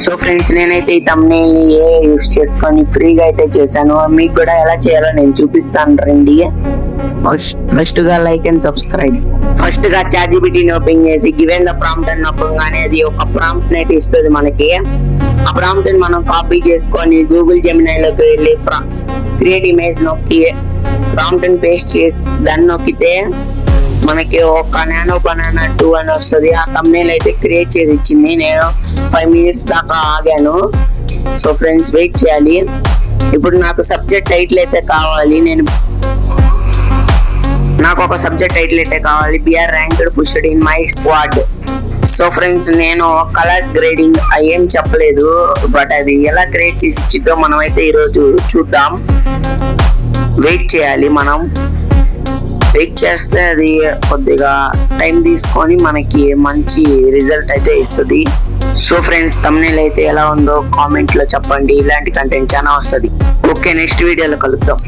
So friends, నేనైతే ఈ thumbnail use చేసుకొని ఫ్రీగా అయితే చేశాను. మీకు కూడా ఎలా చేయాలో నేను చూపిస్తాను రండి. ఫస్ట్ గా లైక్ అండ్ సబ్స్క్రైబ్. ఫస్ట్ గా ChatGPT ని ఓపెన్ చేసి గివెన్ ద ప్రాంప్ట్ అని నొక్కగానే అది ఒక ప్రాంప్ట్ అయితే ఇస్తుంది మనకి. ఆ ప్రాంప్ట్ ని మనం కాపీ చేసుకొని గూగుల్ జెమినీ లోకి వెళ్ళి క్రియేట్ ఇమేజ్ నొక్కి ప్రాంప్ట్ ని పేస్ట్ చేసి దాన్ని నొక్కితే మనకి ఒక నానో బనానా 2 అని వస్తుంది. ఆ thumbnail అయితే క్రియేట్ చేసి ఇచ్చింది. నేను 5 minutes దాకా ఆగాను. సో ఫ్రెండ్స్, వెయిట్ చేయాలి. ఇప్పుడు నాకు సబ్జెక్ట్ టైటిల్ అయితే కావాలి. నాకు ఒక సబ్జెక్ట్ టైటిల్ అయితే కావాలి. BR ranked pushed in my squad. So friends, నేను కలర్ గ్రేడింగ్ ఏం చెప్పలేదు, బట్ అది ఎలా క్రియేట్ చేసి ఇచ్చిద్దో మనం అయితే ఈరోజు చూద్దాం. వెయిట్ చేయాలి. మనం వెయిట్ చేస్తే అది కొద్దిగా టైం తీసుకొని మనకి మంచి రిజల్ట్ అయితే ఇస్తుంది. సో ఫ్రెండ్స్, thumbnail అయితే ఎలా ఉందో కామెంట్ లో చెప్పండి. ఇలాంటి కంటెంట్ చాలా వస్తుంది. ఓకే, నెక్స్ట్ వీడియోలో కలుద్దాం.